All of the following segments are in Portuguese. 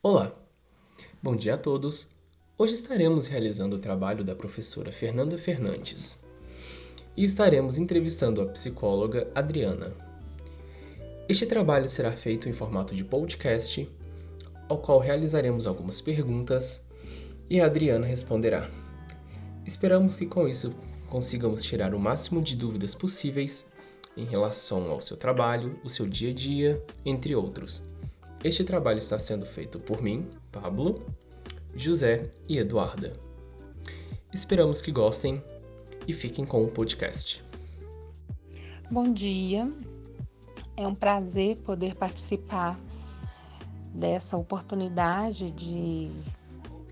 Olá, bom dia a todos. Hoje estaremos realizando o trabalho da professora Fernanda Fernandes e estaremos entrevistando a psicóloga Adriana. Este trabalho será feito em formato de podcast, ao qual realizaremos algumas perguntas e a Adriana responderá. Esperamos que com isso consigamos tirar o máximo de dúvidas possíveis em relação ao seu trabalho, o seu dia a dia, entre outros. Este trabalho está sendo feito por mim, Pablo, José e Eduarda. Esperamos que gostem e fiquem com o podcast. Bom dia, é um prazer poder participar dessa oportunidade de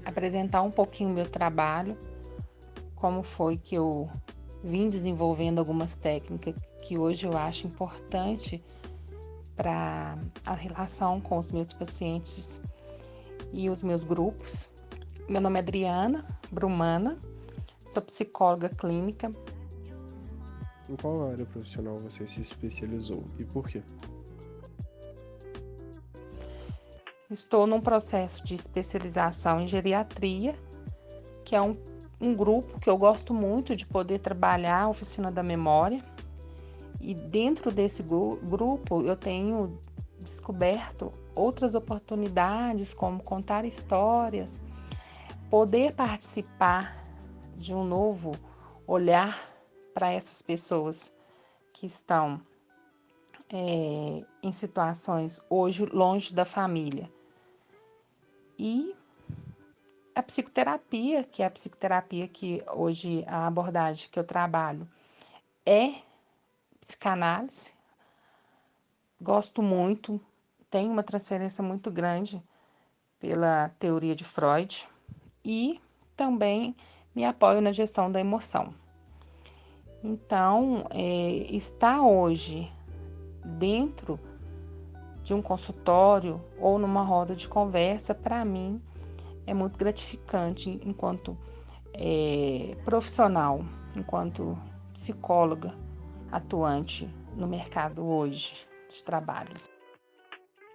apresentar um pouquinho o meu trabalho, como foi que eu vim desenvolvendo algumas técnicas que hoje eu acho importante para a relação com os meus pacientes e os meus grupos. Meu nome é Adriana Brumana, sou psicóloga clínica. Em qual área profissional você se especializou e por quê? Estou num processo de especialização em geriatria, que é um grupo que eu gosto muito de poder trabalhar a oficina da memória. E dentro desse grupo eu tenho descoberto outras oportunidades, como contar histórias, poder participar de um novo olhar para essas pessoas que estão em situações hoje longe da família. E a psicoterapia, que é a psicoterapia que hoje a abordagem que eu trabalho é psicanálise. Gosto muito, tenho uma transferência muito grande pela teoria de Freud e também me apoio na gestão da emoção. Então, estar hoje dentro de um consultório ou numa roda de conversa, para mim, é muito gratificante enquanto profissional, enquanto psicóloga atuante no mercado hoje de trabalho.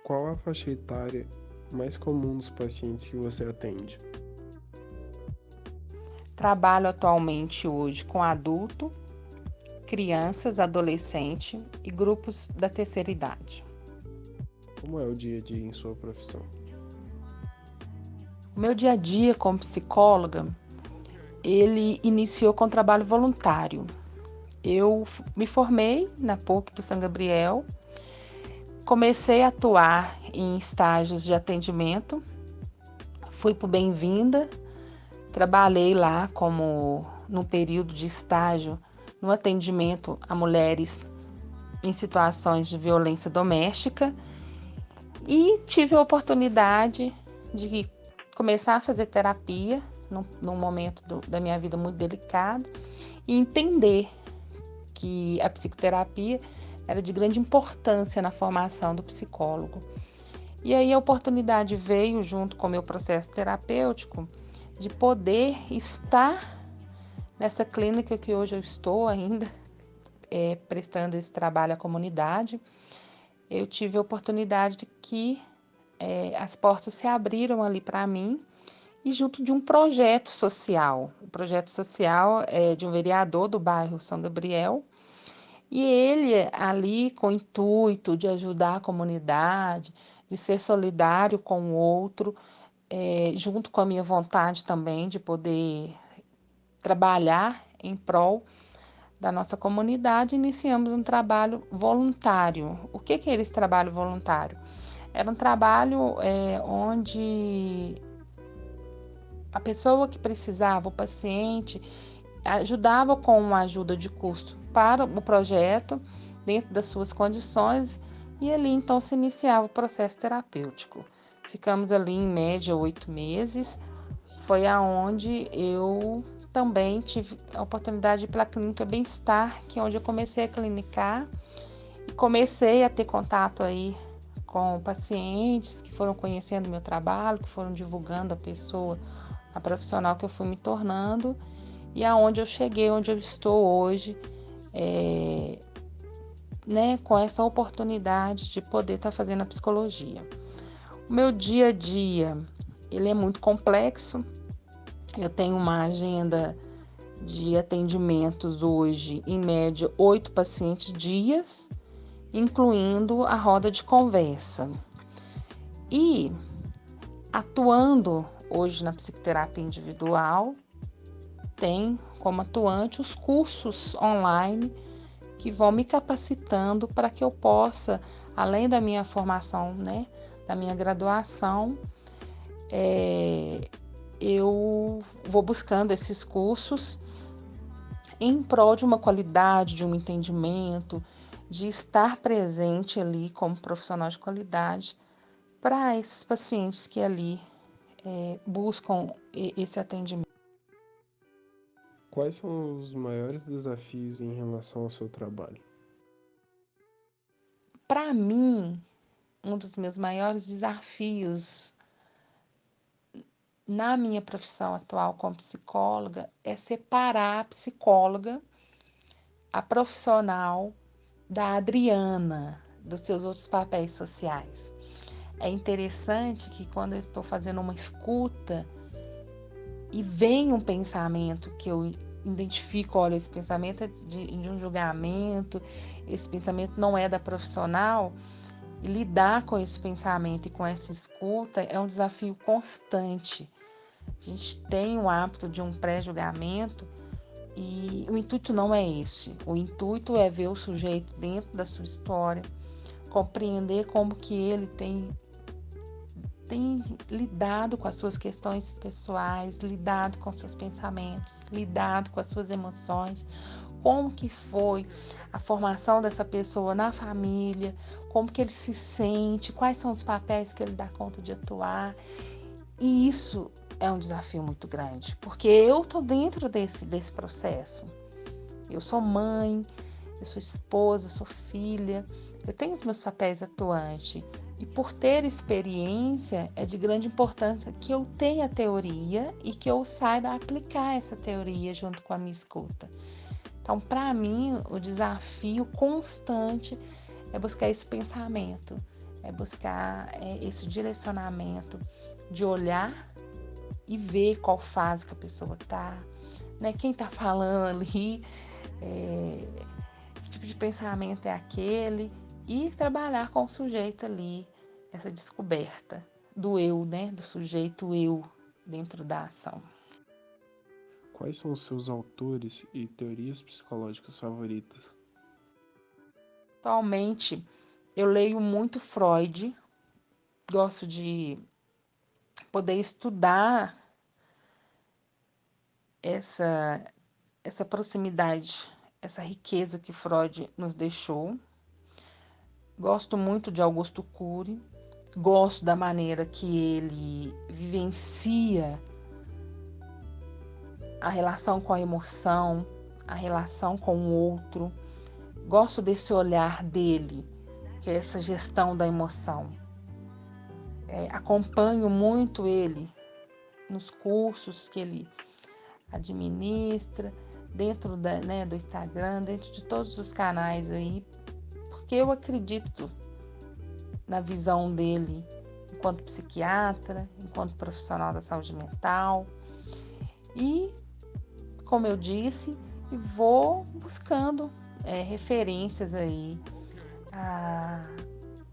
Qual a faixa etária mais comum dos pacientes que você atende? Trabalho atualmente hoje com adulto, crianças, adolescente e grupos da terceira idade. Como é o dia a dia em sua profissão? O meu dia a dia como psicóloga, ele iniciou com trabalho voluntário. Eu me formei na PUC do São Gabriel, comecei a atuar em estágios de atendimento, fui para o Bem-vinda, trabalhei lá como no período de estágio no atendimento a mulheres em situações de violência doméstica e tive a oportunidade de começar a fazer terapia num momento da minha vida muito delicado e entender que a psicoterapia era de grande importância na formação do psicólogo. E aí a oportunidade veio junto com o meu processo terapêutico de poder estar nessa clínica que hoje eu estou ainda prestando esse trabalho à comunidade. Eu tive a oportunidade de que as portas se abriram ali para mim e junto de um projeto social. O projeto social é de um vereador do bairro São Gabriel e ele ali com o intuito de ajudar a comunidade, de ser solidário com o outro, junto com a minha vontade também de poder trabalhar em prol da nossa comunidade, iniciamos um trabalho voluntário. O que é esse trabalho voluntário? Era um trabalho onde a pessoa que precisava, o paciente, ajudava com uma ajuda de custo para o projeto, dentro das suas condições, e ali então se iniciava o processo terapêutico. Ficamos ali em média 8 meses, foi aonde eu também tive a oportunidade de ir para a clínica Bem-Estar, que é onde eu comecei a clinicar e comecei a ter contato aí com pacientes que foram conhecendo o meu trabalho, que foram divulgando a pessoa, a profissional que eu fui me tornando e aonde eu cheguei, onde eu estou hoje, com essa oportunidade de poder estar fazendo a psicologia. O meu dia a dia, ele é muito complexo. Eu tenho uma agenda de atendimentos hoje, em média, 8 pacientes dias, incluindo a roda de conversa. E atuando hoje na psicoterapia individual, tem como atuante os cursos online que vão me capacitando para que eu possa, além da minha formação, né, da minha graduação, eu vou buscando esses cursos em prol de uma qualidade, de um entendimento, de estar presente ali como profissional de qualidade para esses pacientes que ali buscam esse atendimento. Quais são os maiores desafios em relação ao seu trabalho? Para mim, um dos meus maiores desafios na minha profissão atual como psicóloga é separar a psicóloga, a profissional, da Adriana, dos seus outros papéis sociais. É interessante que quando eu estou fazendo uma escuta e vem um pensamento que eu identifico, olha, esse pensamento é de um julgamento, esse pensamento não é da profissional, e lidar com esse pensamento e com essa escuta é um desafio constante. A gente tem o hábito de um pré-julgamento e o intuito não é esse. O intuito é ver o sujeito dentro da sua história, compreender como que ele tem lidado com as suas questões pessoais, lidado com seus pensamentos, lidado com as suas emoções, como que foi a formação dessa pessoa na família, como que ele se sente, quais são os papéis que ele dá conta de atuar. E isso é um desafio muito grande, porque eu estou dentro desse processo. Eu sou mãe, eu sou esposa, sou filha, eu tenho os meus papéis atuantes. E por ter experiência, é de grande importância que eu tenha teoria e que eu saiba aplicar essa teoria junto com a minha escuta. Então, para mim, o desafio constante é buscar esse pensamento, é buscar esse direcionamento de olhar e ver qual fase que a pessoa está, né? Quem está falando ali, que tipo de pensamento é aquele, e trabalhar com o sujeito ali, essa descoberta do eu, né? Do sujeito eu dentro da ação. Quais são os seus autores e teorias psicológicas favoritas? Atualmente, eu leio muito Freud, gosto de poder estudar essa proximidade, essa riqueza que Freud nos deixou. Gosto muito de Augusto Cury, gosto da maneira que ele vivencia a relação com a emoção, a relação com o outro. Gosto desse olhar dele, que é essa gestão da emoção. Acompanho muito ele nos cursos que ele administra, dentro do Instagram, dentro de todos os canais aí, porque eu acredito na visão dele enquanto psiquiatra, enquanto profissional da saúde mental. E, como eu disse, vou buscando referências aí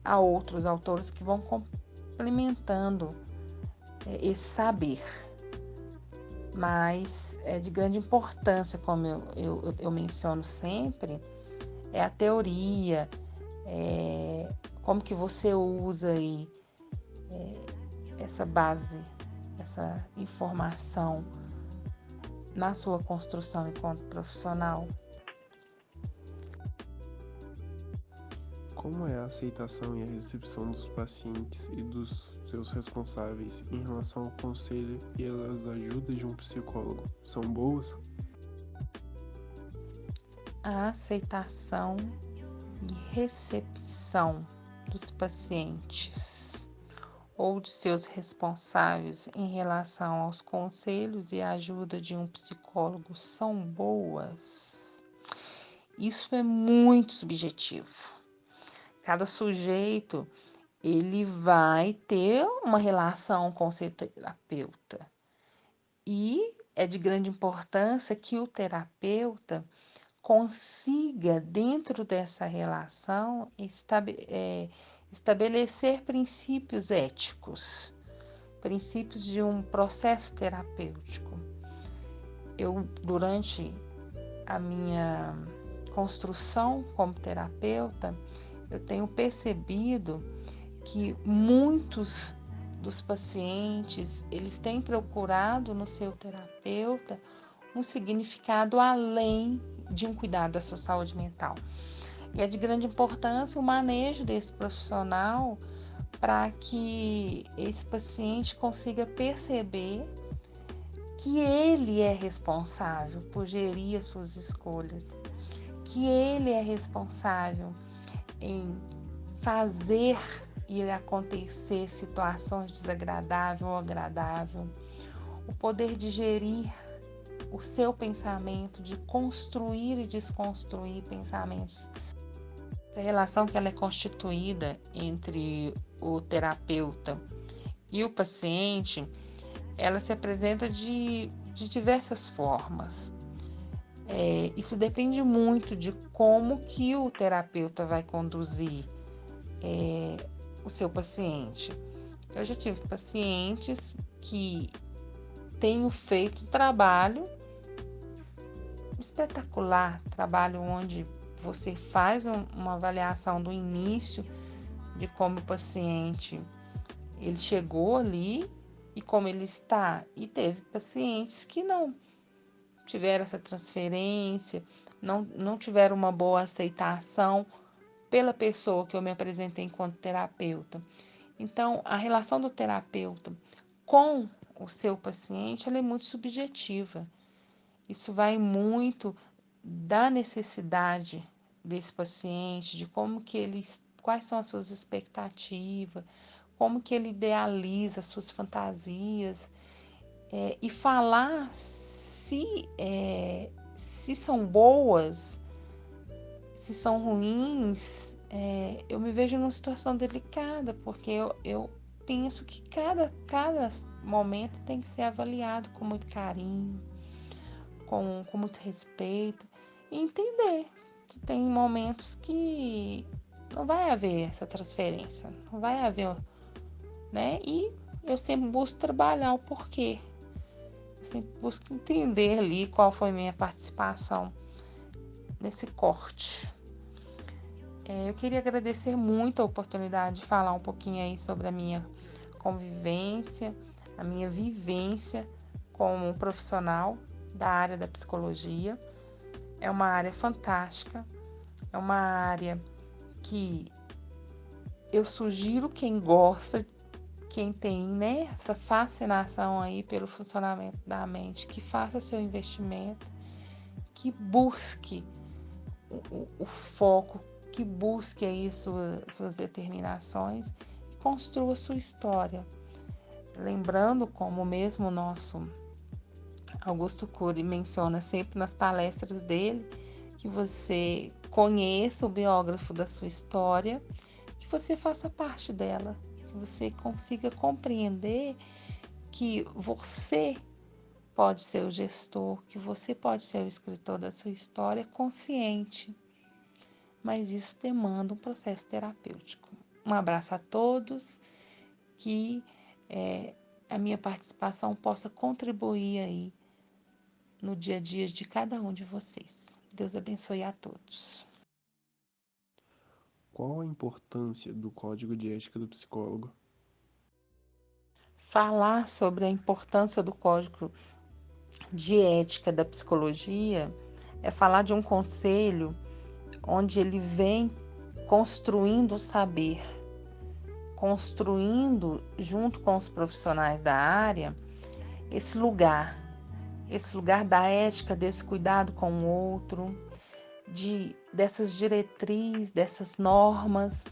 a outros autores que vão complementando esse saber. Mas é de grande importância, como eu menciono sempre, é a teoria, como que você usa aí essa base, essa informação na sua construção enquanto profissional. Como é a aceitação e a recepção dos pacientes e dos seus responsáveis em relação ao conselho e às ajudas de um psicólogo? São boas? A aceitação e recepção dos pacientes ou de seus responsáveis em relação aos conselhos e a ajuda de um psicólogo são boas? Isso é muito subjetivo. Cada sujeito ele vai ter uma relação com o seu terapeuta. E é de grande importância que o terapeuta consiga, dentro dessa relação, estabelecer princípios éticos, princípios de um processo terapêutico. Durante a minha construção como terapeuta, eu tenho percebido que muitos dos pacientes, eles têm procurado no seu terapeuta um significado além de um cuidado da sua saúde mental. E é de grande importância o manejo desse profissional para que esse paciente consiga perceber que ele é responsável por gerir as suas escolhas, que ele é responsável em fazer ir acontecer situações desagradáveis ou agradáveis, o poder de gerir o seu pensamento, de construir e desconstruir pensamentos. Essa relação que ela é constituída entre o terapeuta e o paciente, ela se apresenta de diversas formas. Isso depende muito de como que o terapeuta vai conduzir o seu paciente. Eu já tive pacientes que tenho feito trabalho espetacular, trabalho onde você faz uma avaliação do início de como o paciente ele chegou ali e como ele está. E teve pacientes que não tiveram essa transferência, não tiveram uma boa aceitação pela pessoa que eu me apresentei enquanto terapeuta. Então, a relação do terapeuta com o seu paciente, ela é muito subjetiva. Isso vai muito da necessidade desse paciente, de quais são as suas expectativas, como que ele idealiza as suas fantasias, e falar se são boas, se são ruins. Eu me vejo numa situação delicada, porque eu penso que cada momento tem que ser avaliado com muito carinho, com muito respeito, e entender que tem momentos que não vai haver essa transferência, não vai haver, né? E eu sempre busco trabalhar o porquê, eu sempre busco entender ali qual foi minha participação nesse corte. Eu queria agradecer muito a oportunidade de falar um pouquinho aí sobre a minha convivência, a minha vivência como profissional da área da psicologia. É uma área fantástica, é uma área que eu sugiro quem gosta, quem tem, né, essa fascinação aí pelo funcionamento da mente, que faça seu investimento, que busque o foco, que busque aí suas determinações e construa sua história. Lembrando, como mesmo o nosso Augusto Cury menciona sempre nas palestras dele, que você conheça o biógrafo da sua história, que você faça parte dela, que você consiga compreender que você pode ser o gestor, que você pode ser o escritor da sua história consciente, mas isso demanda um processo terapêutico. Um abraço a todos, que a minha participação possa contribuir aí no dia a dia de cada um de vocês. Deus abençoe a todos. Qual a importância do Código de Ética do Psicólogo? Falar sobre a importância do Código de Ética da Psicologia é falar de um conselho onde ele vem construindo o saber, construindo junto com os profissionais da área esse lugar da ética, desse cuidado com o outro, dessas diretrizes, dessas normas,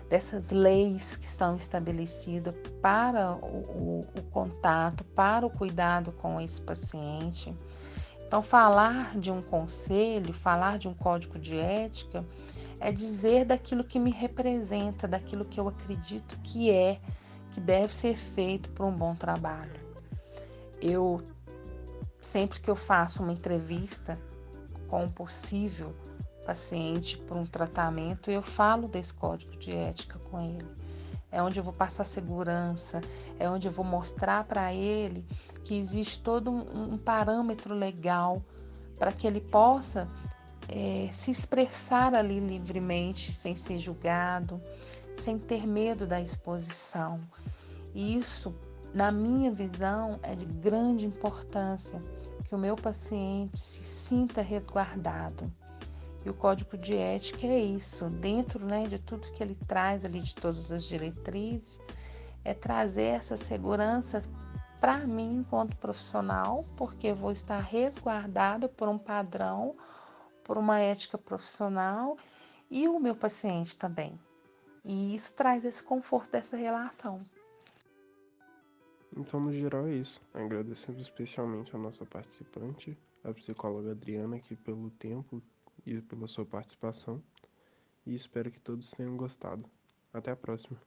dessas leis que estão estabelecidas para o contato, para o cuidado com esse paciente. Então, falar de um conselho, falar de um código de ética é dizer daquilo que me representa, daquilo que eu acredito que deve ser feito para um bom trabalho. Sempre que eu faço uma entrevista com um possível paciente por um tratamento, eu falo desse código de ética com ele. É onde eu vou passar segurança, é onde eu vou mostrar para ele que existe todo um parâmetro legal para que ele possa se expressar ali livremente, sem ser julgado, sem ter medo da exposição. E isso, na minha visão, é de grande importância, que o meu paciente se sinta resguardado. E o código de ética é isso, dentro, de tudo que ele traz ali, de todas as diretrizes, é trazer essa segurança para mim enquanto profissional, porque eu vou estar resguardada por um padrão, por uma ética profissional, e o meu paciente também. E isso traz esse conforto dessa relação. Então, no geral, é isso. Agradecendo especialmente a nossa participante, a psicóloga Adriana, aqui pelo tempo e pela sua participação. E espero que todos tenham gostado. Até a próxima.